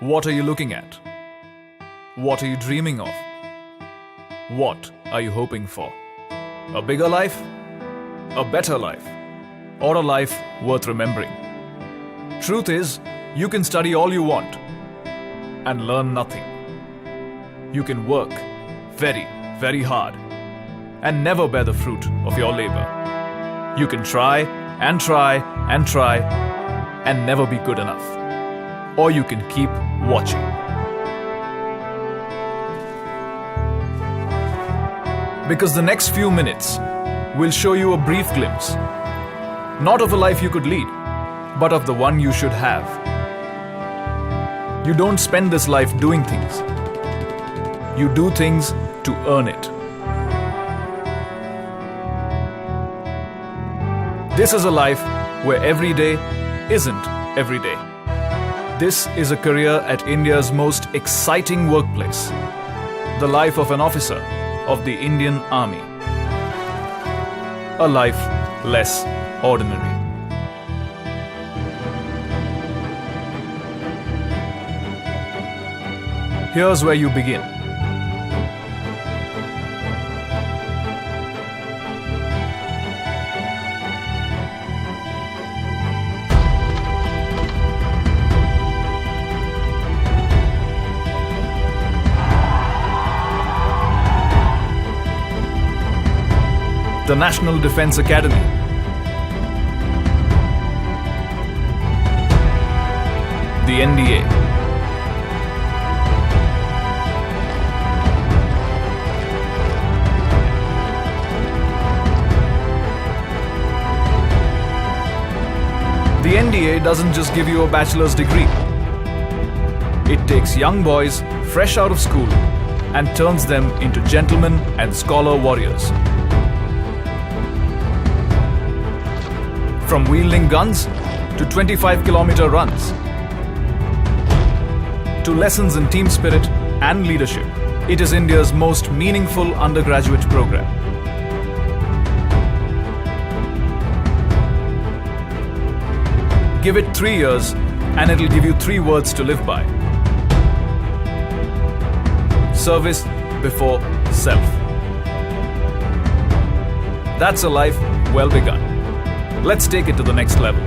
What are you looking at? What are you dreaming of? What are you hoping for? A bigger life? A better life? Or a life worth remembering? Truth is, you can study all you want and learn nothing. You can work very, very hard and never bear the fruit of your labor. You can try and try and try and never be good enough. Or you can keep watching. Because the next few minutes will show you a brief glimpse, not of a life you could lead, but of the one you should have. You don't spend this life doing things. You do things to earn it. This is a life where every day isn't every day. This is a career at India's most exciting workplace, the life of an officer of the Indian Army. A life less ordinary. Here's where you begin. The National Defence Academy. The NDA. The NDA doesn't just give you a bachelor's degree. It takes young boys fresh out of school and turns them into gentlemen and scholar warriors. From wielding guns to 25-kilometer runs, to lessons in team spirit and leadership, it is India's most meaningful undergraduate program. Give it 3 years and it'll give you 3 words to live by. Service before self. That's a life well begun. Let's take it to the next level.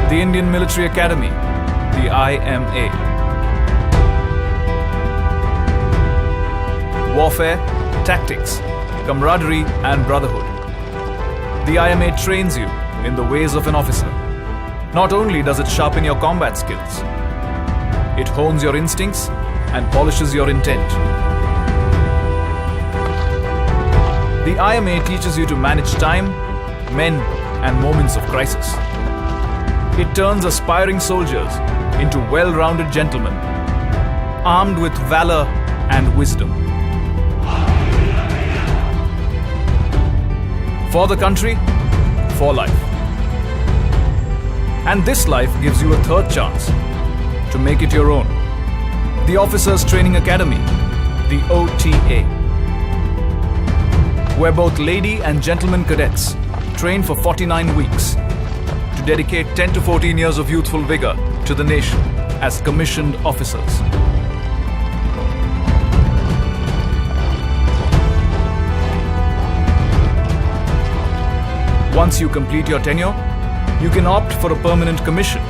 The Indian Military Academy, the IMA. Warfare, tactics, camaraderie and brotherhood. The IMA trains you in the ways of an officer. Not only does it sharpen your combat skills, it hones your instincts and polishes your intent. The IMA teaches you to manage time, men, and moments of crisis. It turns aspiring soldiers into well-rounded gentlemen, armed with valor and wisdom. For the country, for life. And this life gives you a third chance to make it your own. The Officers Training Academy, the OTA, where both lady and gentleman cadets train for 49 weeks to dedicate 10 to 14 years of youthful vigor to the nation as commissioned officers. Once you complete your tenure, you can opt for a permanent commission,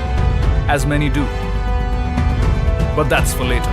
as many do. But that's for later.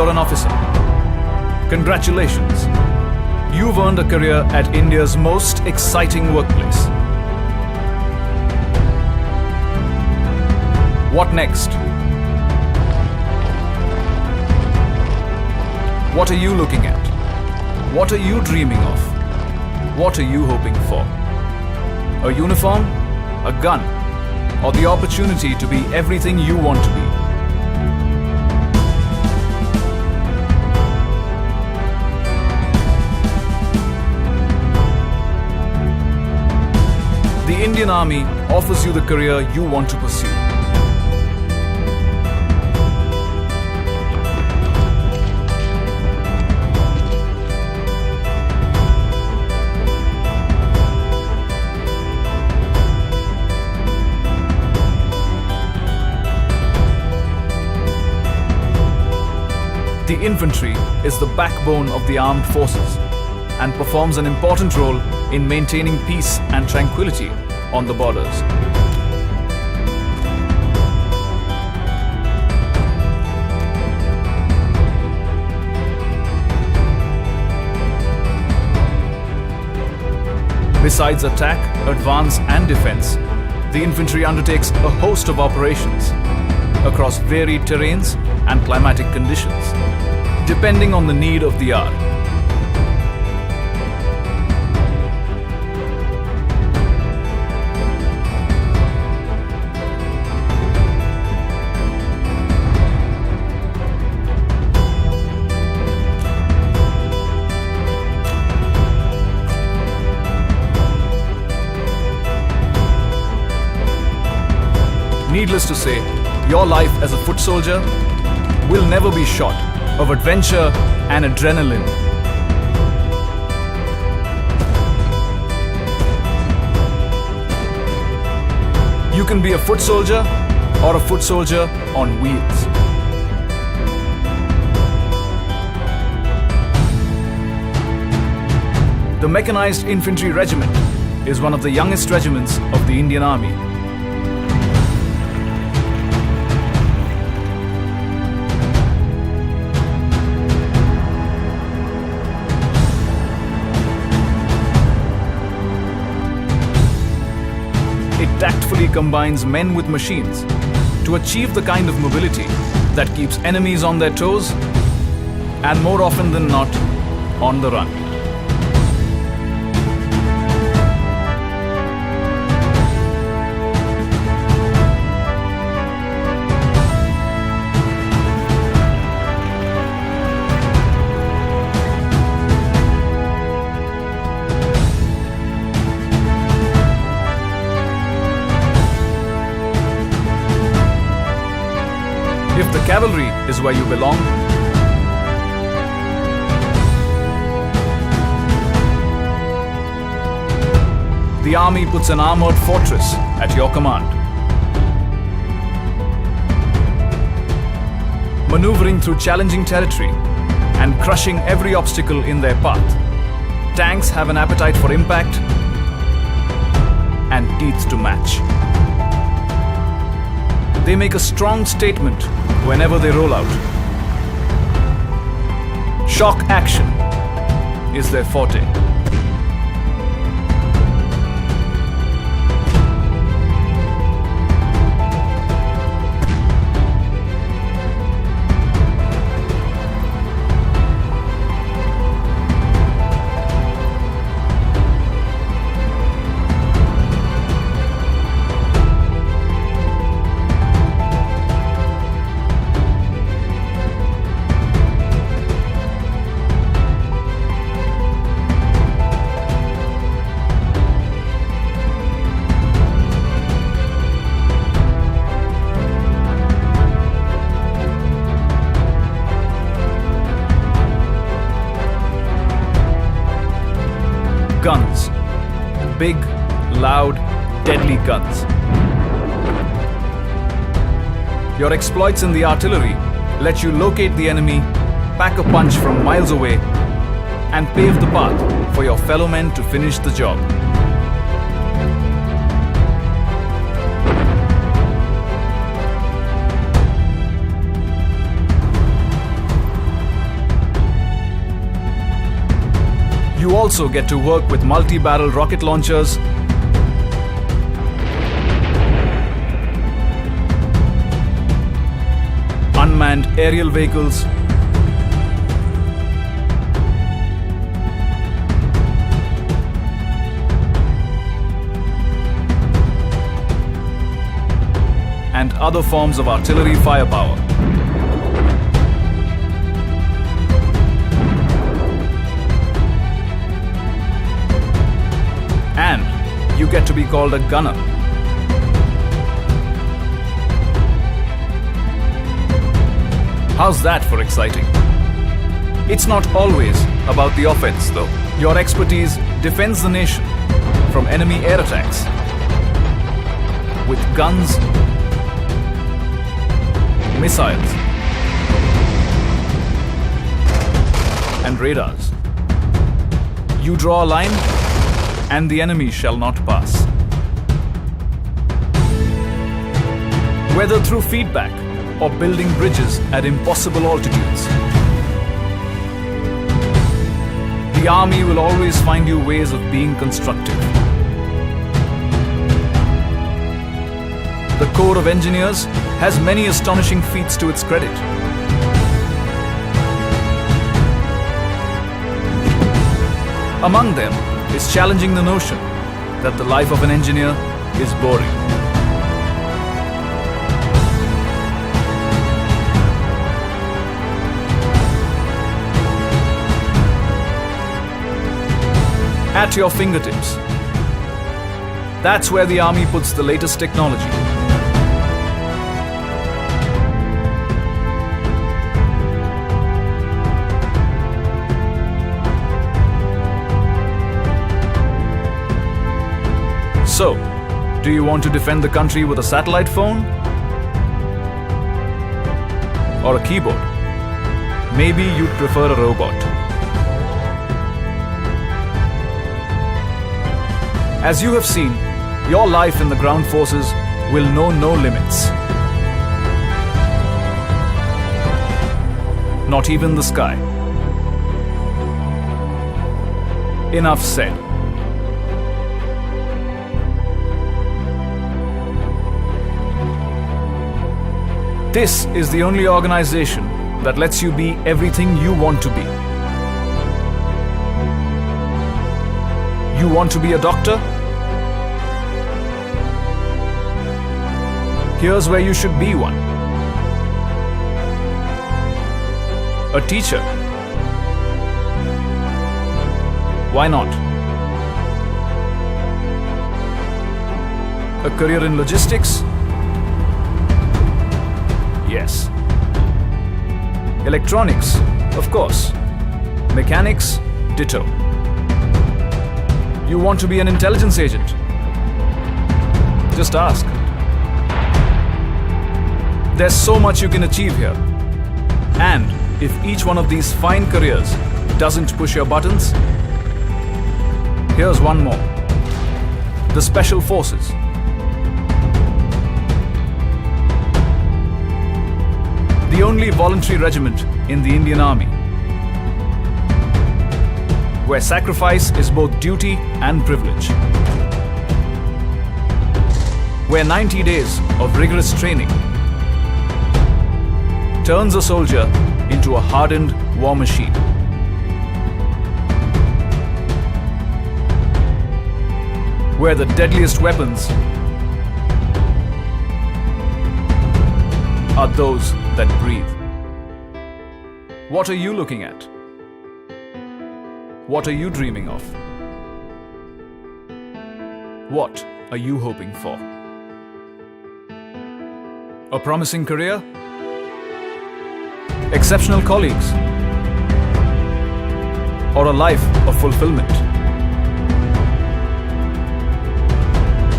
you're an officer. Congratulations. You've earned a career at India's most exciting workplace. What next? What are you looking at? What are you dreaming of? What are you hoping for? A uniform? A gun? Or the opportunity to be everything you want to be? The Indian Army offers you the career you want to pursue. The infantry is the backbone of the armed forces and performs an important role in maintaining peace and tranquility on the borders. Besides attack, advance and defense, the infantry undertakes a host of operations across varied terrains and climatic conditions, depending on the need of the hour. Needless to say, your life as a foot soldier will never be short of adventure and adrenaline. You can be a foot soldier or a foot soldier on wheels. The Mechanized Infantry Regiment is one of the youngest regiments of the Indian Army. It tactfully combines men with machines to achieve the kind of mobility that keeps enemies on their toes and, more often than not, on the run. If the cavalry is where you belong, the army puts an armored fortress at your command. Maneuvering through challenging territory and crushing every obstacle in their path, tanks have an appetite for impact and teeth to match. They make a strong statement whenever they roll out. Shock action is their forte. Guns. Big, loud, deadly guns. Your exploits in the artillery let you locate the enemy, pack a punch from miles away, and pave the path for your fellow men to finish the job. You also get to work with multi-barrel rocket launchers, unmanned aerial vehicles, and other forms of artillery firepower. And you get to be called a gunner. How's that for exciting? It's not always about the offense, though. Your expertise defends the nation from enemy air attacks with guns, missiles, and radars. You draw a line, and the enemy shall not pass. Whether through feedback or building bridges at impossible altitudes, the army will always find you ways of being constructive. The Corps of Engineers has many astonishing feats to its credit. Among them is challenging the notion that the life of an engineer is boring. At your fingertips. That's where the army puts the latest technology. So, do you want to defend the country with a satellite phone? Or a keyboard? Maybe you'd prefer a robot. As you have seen, your life in the ground forces will know no limits. Not even the sky. Enough said. This is the only organization that lets you be everything you want to be. You want to be a doctor? Here's where you should be one. A teacher? Why not? A career in logistics? Yes. Electronics? Of course. Mechanics? Ditto. You want to be an intelligence agent? Just ask. There's so much you can achieve here. And if each one of these fine careers doesn't push your buttons, here's one more. The Special Forces. The only voluntary regiment in the Indian Army, where sacrifice is both duty and privilege. Where 90 days of rigorous training turns a soldier into a hardened war machine. Where the deadliest weapons are those that breathe. What are you looking at? What are you dreaming of? What are you hoping for? A promising career? Exceptional colleagues? Or a life of fulfillment?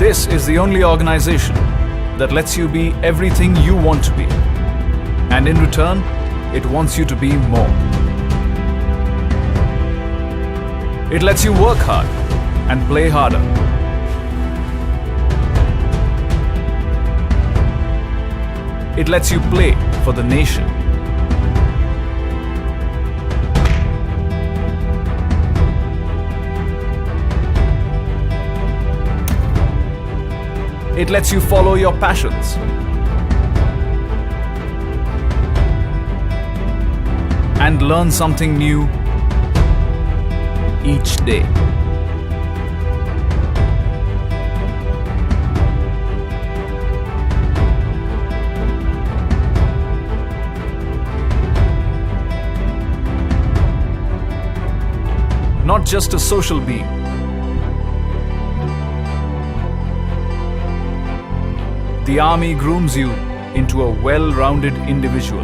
This is the only organization that lets you be everything you want to be. And in return, it wants you to be more. It lets you work hard and play harder. It lets you play for the nation. It lets you follow your passions. And learn something new each day. Not just a social being. The army grooms you into a well-rounded individual.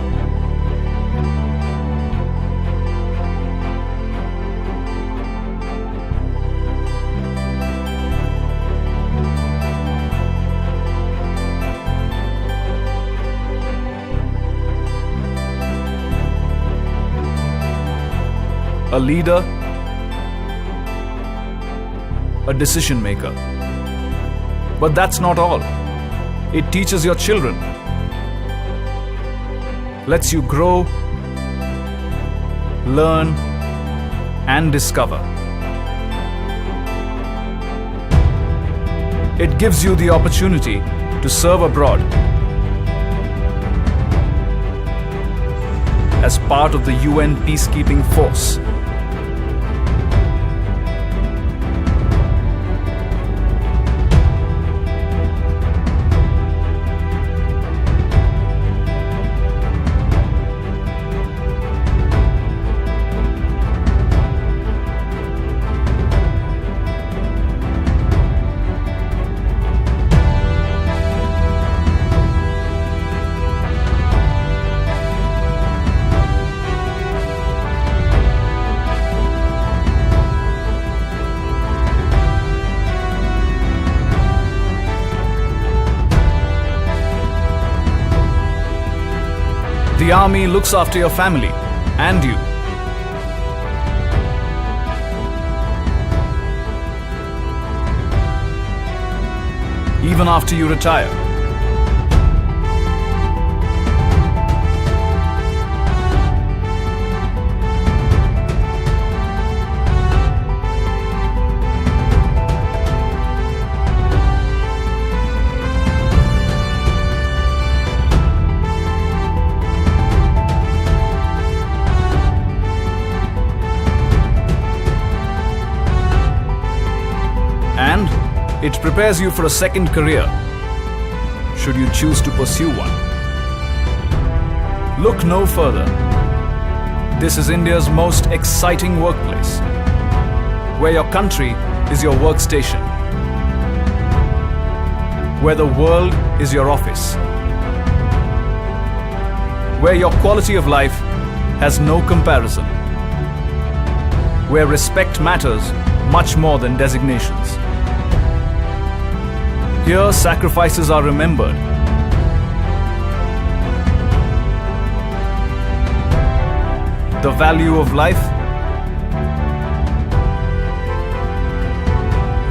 A leader, a decision maker. But that's not all. It teaches your children, lets you grow, learn, and discover. It gives you the opportunity to serve abroad as part of the UN peacekeeping force. The army looks after your family and you. Even after you retire. And it prepares you for a second career, should you choose to pursue one. Look no further. This is India's most exciting workplace, where your country is your workstation, where the world is your office, where your quality of life has no comparison, where respect matters much more than designations. Here, sacrifices are remembered. The value of life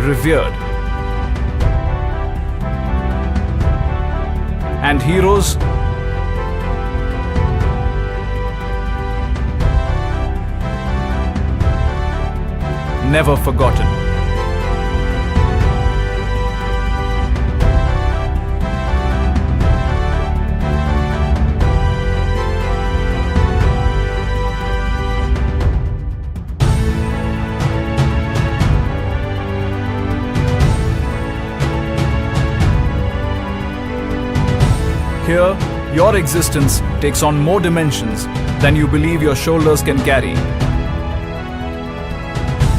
revered. And heroes never forgotten. Here, your existence takes on more dimensions than you believe your shoulders can carry.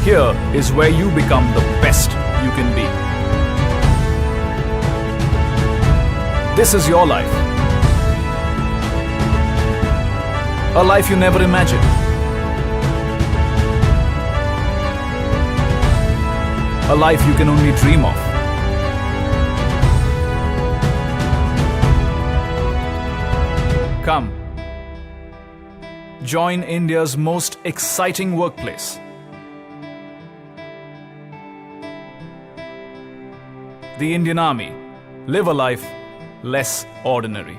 Here is where you become the best you can be. This is your life. A life you never imagined. A life you can only dream of. Come, join India's most exciting workplace. The Indian Army. Live a life less ordinary.